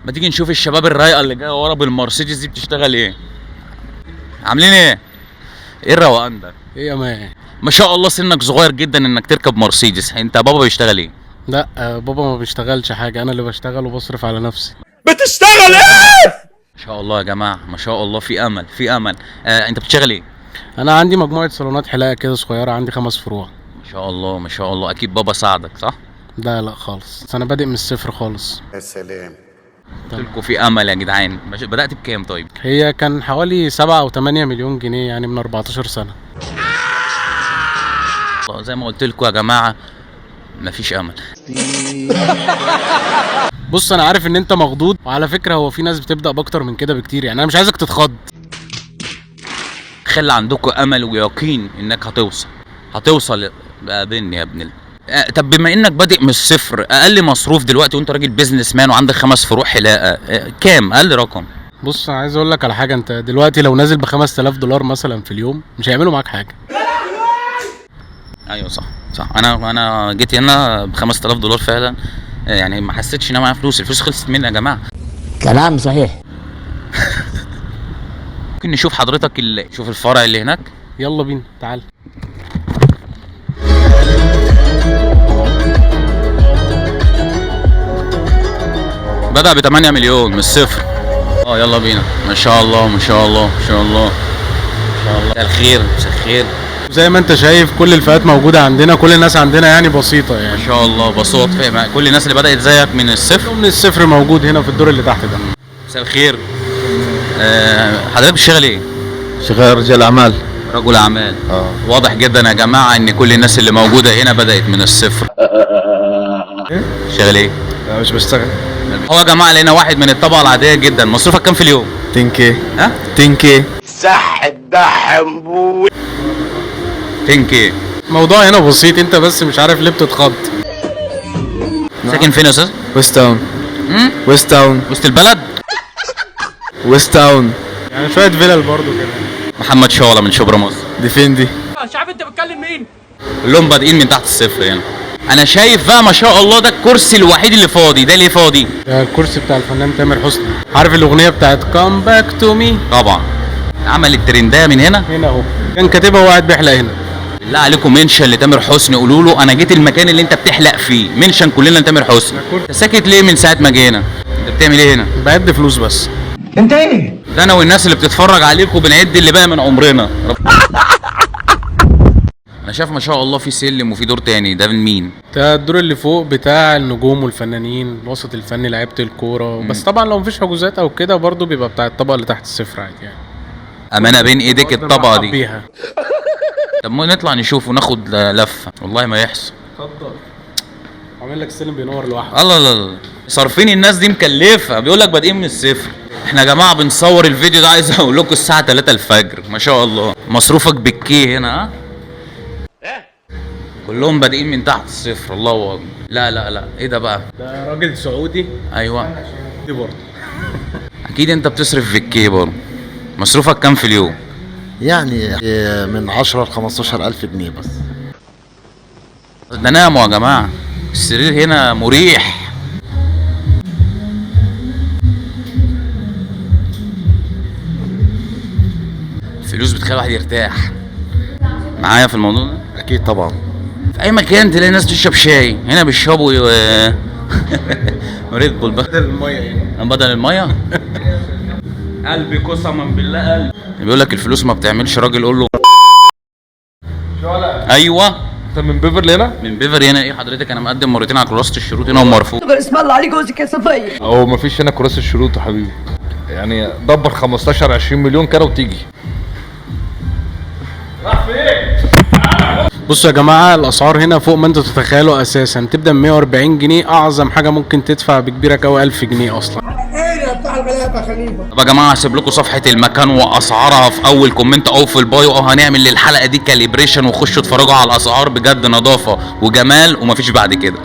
ما تيجي نشوف الشباب الرايقه اللي جايه ورا بالمرسيدس دي بتشتغل ايه؟ عاملين ايه؟ ايه الروقان ده؟ ايه يا مان؟ ما شاء الله سنك صغير جدا انك تركب مرسيدس. انت بابا بيشتغل ايه؟ لا بابا ما بيشتغلش حاجه، انا اللي بشتغل وبصرف على نفسي. بتشتغل ايه؟ ما شاء الله يا جماعه، ما شاء الله، في امل في امل. انت بتشتغل ايه؟ انا عندي مجموعه صالونات حلاقه كده صغيره، عندي 5 فروع. ما شاء الله ما شاء الله. اكيد بابا ساعدك صح؟ لا خالص، بس انا بادئ من الصفر خالص. يا سلام. قلت لكم في امل يا جدعان. بدات بكام طيب؟ هي كان حوالي 7 أو 8 مليون جنيه يعني من 14 سنه. زي ما قلت لكم يا جماعه مفيش امل. بص انا عارف ان انت مخضوض، وعلى فكره هو في ناس بتبدا باكتر من كده بكتير، يعني انا مش عايزك تتخض. خلي عندكم امل ويقين انك هتوصل قابلني يا ابن طب بما انك بادئ من الصفر، اقل مصروف دلوقتي وانت راجل بيزنس مان وعندك 5 فروع حلاقه، كام اقل رقم؟ بص انا عايز اقول لك على حاجه، انت دلوقتي لو نازل ب 5000 دولار مثلا في اليوم مش هيعملوا معاك حاجه. ايوه صح. انا جيت هنا ب 5000 دولار فعلا، يعني ما حسيتش ان انا معايا فلوس. الفلوس خلصت مني يا جماعه. كلام صحيح. ممكن نشوف حضرتك شوف الفرع اللي هناك. يلا بينا تعال. بدأ ب 8 مليون من الصفر. يلا بينا. ما شاء الله ما شاء الله ما شاء الله ما شاء الله. مساء الخير مساء الخير. زي ما انت شايف كل الفئات موجوده عندنا، كل الناس عندنا يعني بسيطه يعني. ما شاء الله بساط. كل الناس اللي بدأت زيك من الصفر. من الصفر موجود هنا في الدور اللي تحت ده. مساء الخير. حضرتك بتشتغل ايه؟ شغال رجال اعمال. رجل اعمال. واضح جدا يا جماعه ان كل الناس اللي موجوده هنا بدأت من الصفر. شغال ايه؟ لا مش بشتغل. هو يا جماعه لقينا واحد من الطبقه العاديه جدا. مصروفك كام في اليوم؟ 10K. ها؟ 10K. صح الدحم بوي. 10K. الموضوع هنا بسيط، انت بس مش عارف ليه بتتخض. ساكن فين يا استاذ؟ ويست تاون. ويست تاون. وسط البلد؟ ويست تاون. يعني شويه فيلل برضو كده. محمد شوالة من شبرا مصر. دي فين دي؟ مش عارف انت بتكلم مين؟ كلهم بادئين من تحت الصفر هنا. انا شايف بقى ما شاء الله ده الكرسي الوحيد اللي فاضي. ده ليه فاضي؟ ده الكرسي بتاع الفنان تامر حسني. عارف الاغنيه بتاعت كام باك تو مي؟ طبعا. عمل الترندايه من هنا اهو كان كاتبها وقاعد بيحلق هنا. بالله عليكم منشن لتامر حسني، قولوا له انا جيت المكان اللي انت بتحلق فيه. منشن كلنا لتامر حسني. انت ساكت ليه من ساعه ما جينا؟ انت بتعمل ايه هنا؟ بعد فلوس بس. انت ايه؟ ده انا والناس اللي بتتفرج عليكم بنعد اللي بقى من عمرنا. انا شايف ما شاء الله في سلم وفي دور تاني. ده من مين؟ ده الدور اللي فوق بتاع النجوم والفنانين، الوسط الفني، لعيبه الكوره. بس طبعا لو مفيش حجوزات او كده برضو بيبقى بتاع الطبقه اللي تحت الصفر عادي يعني. امانه بين ايديك الطبقه دي. بيها. طب ما نطلع نشوف وناخد لفه. والله ما يحصل. اتفضل. عامل لك السلم بينور لوحده. الله الله الله. صارفين الناس دي مكلفه. بيقول لك بادئين من الصفر. احنا يا جماعه بنصور الفيديو ده، عايز اقول لكم الساعه 3 الفجر. ما شاء الله. مصروفك بالكي هنا. ها؟ كلهم بادئين من تحت الصفر. الله اكبر. لا ايه ده بقى؟ ده راجل سعودي. ايوه دي برضه. اكيد انت بتصرف بالكي برضه. مصروفك كام في اليوم؟ يعني من 10 ل 15 ألف جنيه بس. ده ناموا يا جماعه. السرير هنا مريح. الفلوس بتخلي الواحد يرتاح. معايا في الموضوع ده؟ أكيد طبعا. في اي مكان تلاقي ناس تشرب شاي. هنا بيشربوا ريد بول بدل الميه. هنا بدل الميه. قلبي قسما بالله قلبي. بيقول لك الفلوس ما بتعملش راجل. قول له ايوه. انت من بيفرلي هنا؟ من بيفرلي هنا. ايه حضرتك؟ انا مقدم مرتين على كراسه الشروط هنا ومرفوض. اسم الله عليك جوزك يا صفيه. هو مفيش هنا كراسي الشروط يا حبيبي. يعني دبر 15 20 مليون كده وتيجي. بصوا يا جماعه الاسعار هنا فوق ما انتوا تتخيلوا اساسا. تبدا من 140 جنيه، اعظم حاجه ممكن تدفع بكبيرك قوي 1000 جنيه اصلا. طب يا جماعه هسيب لكم صفحه المكان واسعارها في اول كومنت او في البايو، او هنعمل للحلقه دي كاليبريشن وخشوا اتفرجوا على الاسعار. بجد نظافه وجمال ومفيش بعد كده.